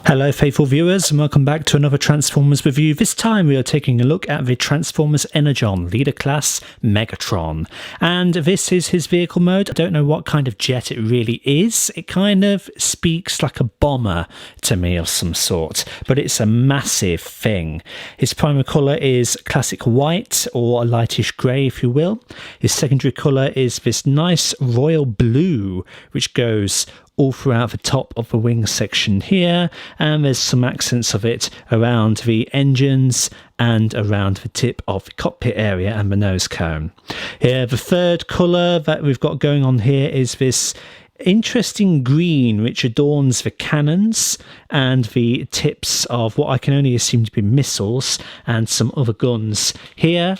Hello faithful viewers and welcome back to another Transformers review. This time we are taking a look at the Transformers Energon leader class Megatron, and this is his vehicle mode. I don't know what kind of jet it really is. It kind of speaks like a bomber to me of some sort, but it's a massive thing. His primary colour is classic white or a lightish grey if you will. His secondary colour is this nice royal blue which goes all throughout the top of the wing section here, and there's some accents of it around the engines and around the tip of the cockpit area and the nose cone. Here, the third colour that we've got going on here is this interesting green which adorns the cannons and the tips of what I can only assume to be missiles and some other guns here,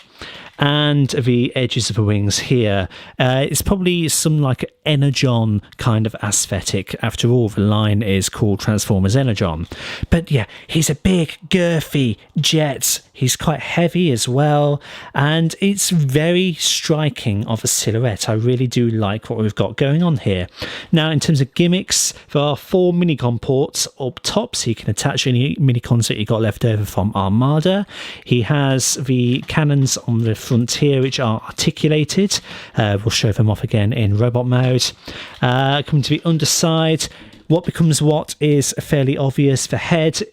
and the edges of the wings here. It's probably some like Energon kind of aesthetic. After all, the line is called Transformers Energon. But yeah, he's a big, girthy jet. He's quite heavy as well, and it's very striking of a silhouette. I really do like what we've got going on here. Now, in terms of gimmicks, there are 4 Minicon ports up top, so you can attach any Minicons that you got left over from Armada. He has the cannons on the front here which are articulated. We'll show them off again in robot mode. Coming to the underside, what becomes what is fairly obvious. The head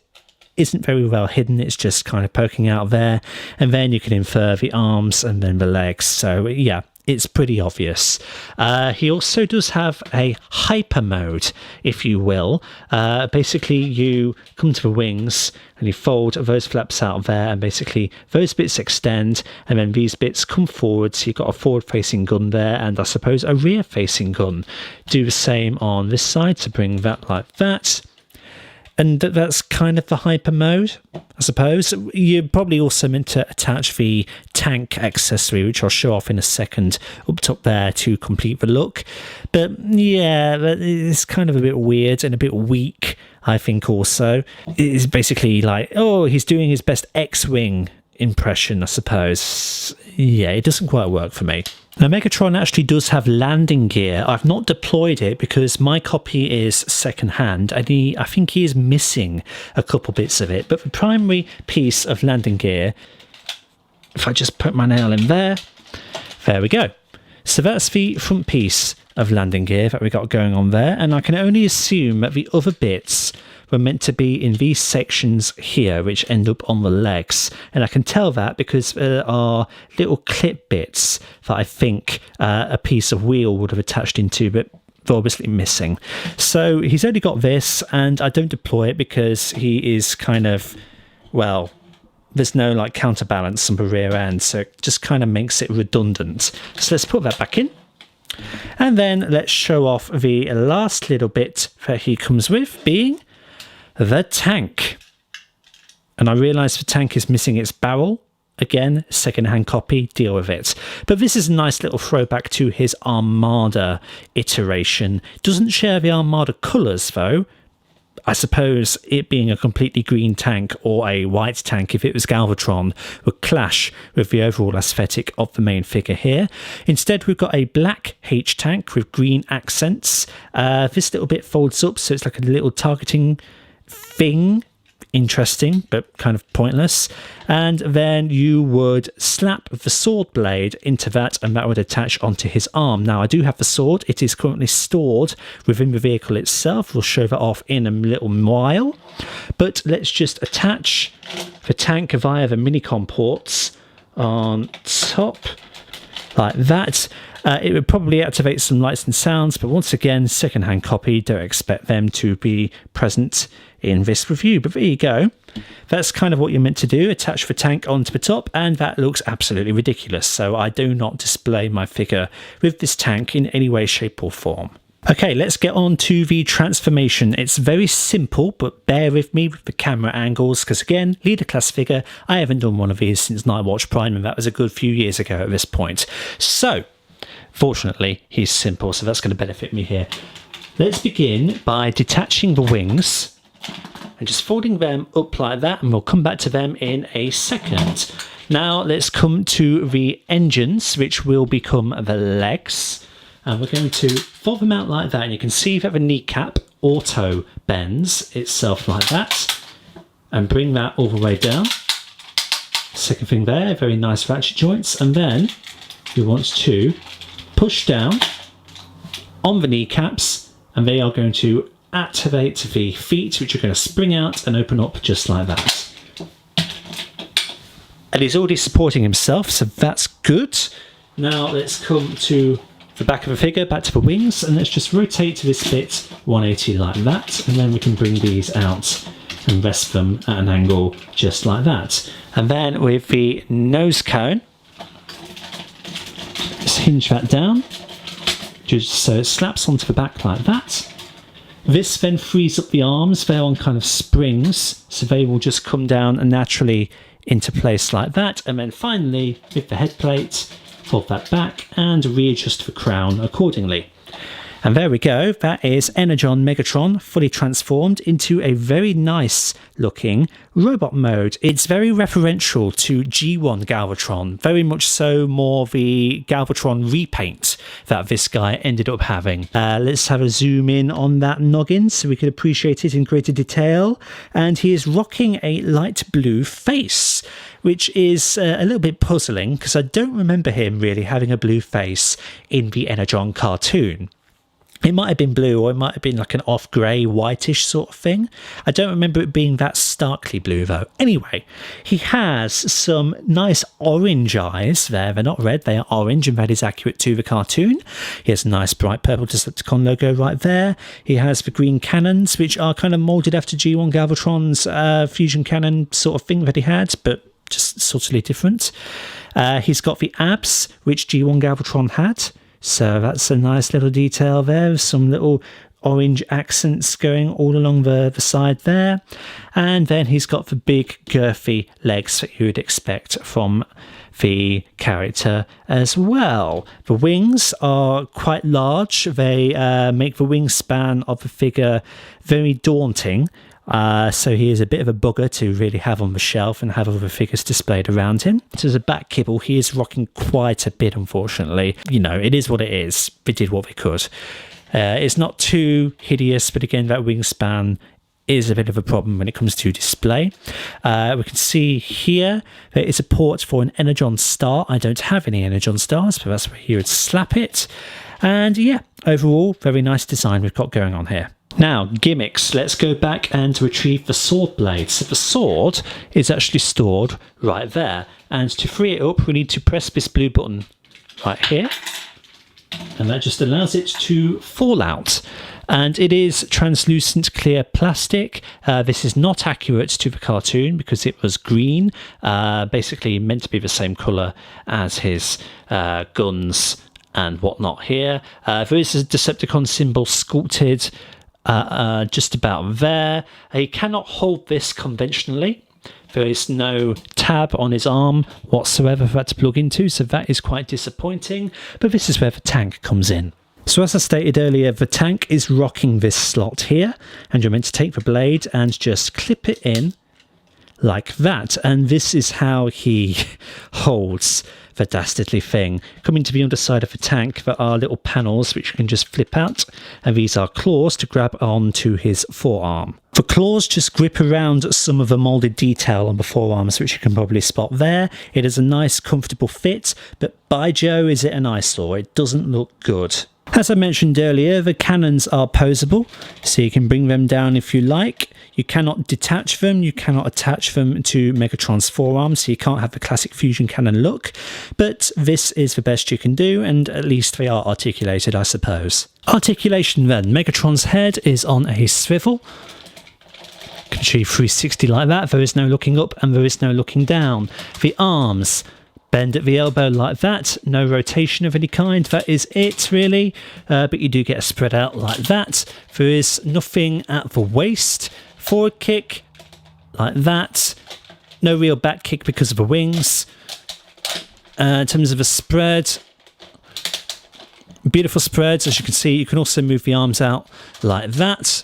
isn't very well hidden, it's just kind of poking out there, and then you can infer the arms and then the legs. So yeah, it's pretty obvious. He also does have a hyper mode, if you will. Basically, you come to the wings and you fold those flaps out there, and basically those bits extend, and then these bits come forward. So you've got a forward-facing gun there, and I suppose a rear-facing gun. Do the same on this side to bring that like that. And that's kind of the hyper mode, I suppose. You're probably also meant to attach the tank accessory, which I'll show off in a second, up top there to complete the look. But yeah, it's kind of a bit weird and a bit weak, I think also. It's basically like, oh, he's doing his best X-Wing impression, I suppose. Yeah, it doesn't quite work for me. Now, Megatron actually does have landing gear. I've not deployed it because my copy is second-hand, and I think he is missing a couple bits of it. But the primary piece of landing gear, if I just put my nail in there we go. So that's the front piece of landing gear that we got going on there, and I can only assume that the other bits were meant to be in these sections here, which end up on the legs. And I can tell that because there are little clip bits that I think a piece of wheel would have attached into, but they're obviously missing. So he's only got this, and I don't deploy it because he is kind of, well, there's no like counterbalance on the rear end, so it just kind of makes it redundant. So let's put that back in. And then let's show off the last little bit that he comes with, being the tank. And I realise the tank is missing its barrel. Again, second-hand copy, deal with it. But this is a nice little throwback to his Armada iteration. Doesn't share the Armada colours though. I suppose it being a completely green tank or a white tank, if it was Galvatron, would clash with the overall aesthetic of the main figure here. Instead, we've got a black H tank with green accents. This little bit folds up, so it's like a little targeting thing. Interesting, but kind of pointless. And then you would slap the sword blade into that, and that would attach onto his arm. Now, I do have the sword. It is currently stored within the vehicle itself. We'll show that off in a little while. But let's just attach the tank via the Minicon ports on top, like that. It would probably activate some lights and sounds, but once again, second-hand copy, don't expect them to be present in this review. But there you go. That's kind of what you're meant to do, attach the tank onto the top, and that looks absolutely ridiculous. So I do not display my figure with this tank in any way, shape or form. Okay, let's get on to the transformation. It's very simple, but bear with me with the camera angles, because again, leader class figure, I haven't done one of these since Nightwatch Prime, and that was a good few years ago at this point. So, fortunately, he's simple, so that's going to benefit me here. Let's begin by detaching the wings and just folding them up like that, and we'll come back to them in a second. Now, let's come to the engines, which will become the legs. And we're going to fold them out like that, and you can see that the kneecap auto bends itself like that, and bring that all the way down. Second thing there, very nice ratchet joints, and then you want to push down on the kneecaps, and they are going to activate the feet, which are going to spring out and open up just like that. And he's already supporting himself, so that's good. Now let's come to the back of the figure, back to the wings, and let's just rotate this bit 180 like that, and then we can bring these out and rest them at an angle just like that. And then with the nose cone, just hinge that down, just so it slaps onto the back like that. This then frees up the arms. They're on kind of springs, so they will just come down and naturally into place like that. And then finally, with the head plate, fold that back and readjust the crown accordingly. And there we go, that is Energon Megatron fully transformed into a very nice looking robot mode. It's very referential to G1 Galvatron, very much so more the Galvatron repaint that this guy ended up having. Let's have a zoom in on that noggin so we can appreciate it in greater detail. And he is rocking a light blue face, which is a little bit puzzling because I don't remember him really having a blue face in the Energon cartoon. It might have been blue, or it might have been like an off grey, whitish sort of thing. I don't remember it being that starkly blue though. Anyway, he has some nice orange eyes there. They're not red, they are orange, and that is accurate to the cartoon. He has a nice bright purple Decepticon logo right there. He has the green cannons, which are kind of moulded after G1 Galvatron's fusion cannon sort of thing that he had, but just subtly different. He's got the abs, which G1 Galvatron had. So that's a nice little detail there, some little orange accents going all along the side there. And then he's got the big girthy legs that you would expect from the character as well. The wings are quite large. They make the wingspan of the figure very daunting. So he is a bit of a bugger to really have on the shelf and have other figures displayed around him. So as a back kibble, he is rocking quite a bit, unfortunately. You know, it is what it is. They did what they could. It's not too hideous, but again, that wingspan is a bit of a problem when it comes to display. We can see here there is a port for an Energon star. I don't have any Energon stars, but that's where you would slap it. And yeah, overall, very nice design we've got going on here. Now, gimmicks. Let's go back and retrieve the sword blade. So the sword is actually stored right there. And to free it up, we need to press this blue button right here. And that just allows it to fall out. And it is translucent clear plastic. This is not accurate to the cartoon because it was green. Basically meant to be the same colour as his guns and whatnot here. There is a Decepticon symbol sculpted just about there. He cannot hold this conventionally. There is no tab on his arm whatsoever for that to plug into, so that is quite disappointing. But this is where the tank comes in. So as I stated earlier, the tank is rocking this slot here, and you're meant to take the blade and just clip it in like that. And this is how he holds the dastardly thing. Coming to the underside of the tank, there are little panels which you can just flip out, and these are claws to grab onto his forearm. The claws just grip around some of the moulded detail on the forearms, which you can probably spot there. It is a nice comfortable fit, but by Joe is it an eyesore. It doesn't look good. As I mentioned earlier, the cannons are posable, so you can bring them down if you like. You cannot detach them, you cannot attach them to Megatron's forearm, so you can't have the classic fusion cannon look, but this is the best you can do, and at least they are articulated, I suppose. Articulation then. Megatron's head is on a swivel. You can achieve 360 like that. There is no looking up and there is no looking down. The arms bend at the elbow like that, no rotation of any kind, that is it really, but you do get a spread out like that. There is nothing at the waist, forward kick like that, no real back kick because of the wings. In terms of a spread, beautiful spreads, as you can see. You can also move the arms out like that,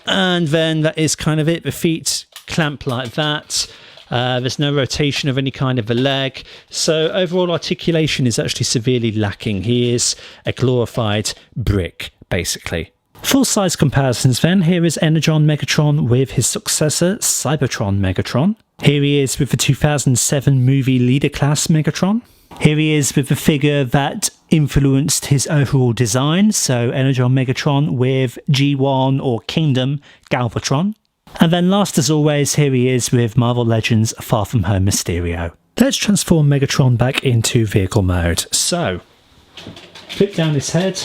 and then that is kind of it. The feet clamp like that. There's no rotation of any kind of a leg, so overall articulation is actually severely lacking. He is a glorified brick, basically. Full-size comparisons then. Here is Energon Megatron with his successor, Cybertron Megatron. Here he is with the 2007 movie Leader Class Megatron. Here he is with the figure that influenced his overall design, so Energon Megatron with G1 or Kingdom Galvatron. And then last as always, here he is with Marvel Legends Far From Home Mysterio. Let's transform Megatron back into vehicle mode. So, flip down his head.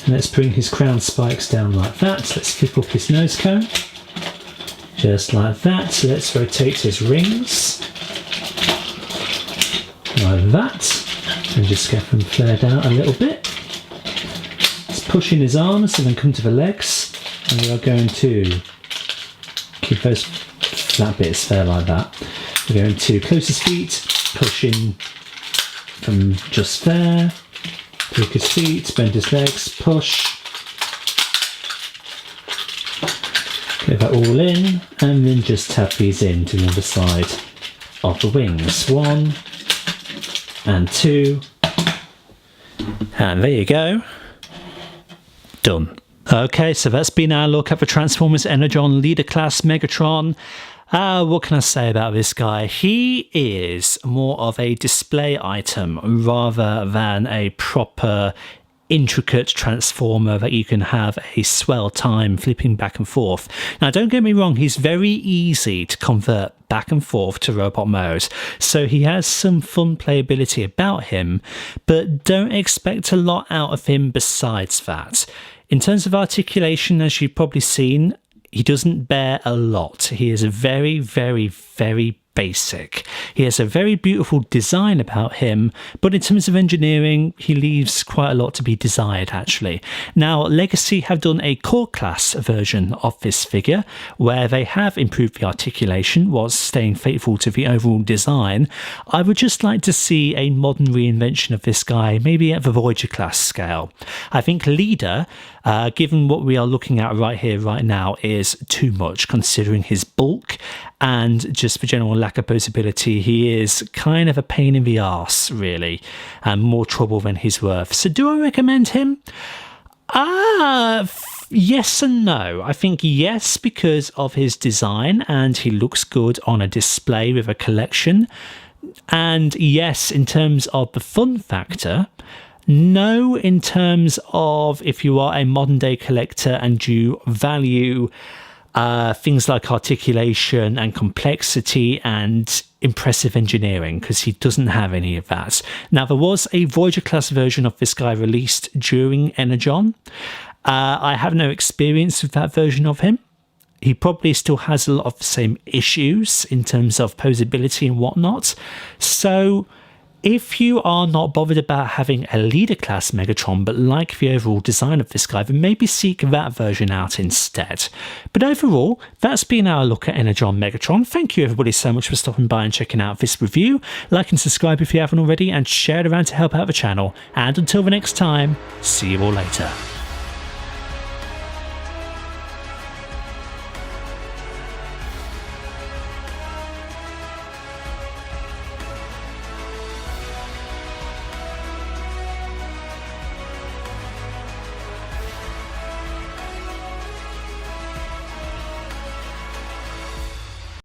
And let's bring his crown spikes down like that. Let's flip up his nose cone. Just like that. So let's rotate his rings. Like that. And just get them flared out a little bit. Let's push in his arms and then come to the legs. And we are going to keep those flat bits there like that. We're going to close his feet, push in from just there. Hook his feet, bend his legs, push. Get that all in, and then just tap these in to the other side of the wings. 1 and 2. And there you go. Done. Okay, so that's been our look at the Transformers Energon Leader Class Megatron. What can I say about this guy? He is more of a display item rather than a proper intricate transformer that you can have a swell time flipping back and forth. Now don't get me wrong, he's very easy to convert back and forth to robot mode, so he has some fun playability about him, but don't expect a lot out of him besides that. In terms of articulation, as you've probably seen, he doesn't bear a lot. He is very, very, very basic. He has a very beautiful design about him, but in terms of engineering, he leaves quite a lot to be desired, actually. Now, Legacy have done a core class version of this figure, where they have improved the articulation whilst staying faithful to the overall design. I would just like to see a modern reinvention of this guy, maybe at the Voyager class scale. I think Leader, given what we are looking at right here, right now, is too much, considering his bulk and just the general lack of posability. He is kind of a pain in the arse, really, and more trouble than he's worth. So do I recommend him? Yes and no. I think yes, because of his design, and he looks good on a display with a collection. And yes, in terms of the fun factor. No, in terms of if you are a modern day collector and you value things like articulation and complexity and impressive engineering, because he doesn't have any of that. Now, there was a Voyager class version of this guy released during Energon. I have no experience with that version of him. He probably still has a lot of the same issues in terms of posability and whatnot. So if you are not bothered about having a leader class Megatron but like the overall design of this guy, then maybe seek that version out instead. But overall, that's been our look at Energon Megatron. Thank you everybody so much for stopping by and checking out this review. Like and subscribe if you haven't already, and share it around to help out the channel. And until the next time, see you all later.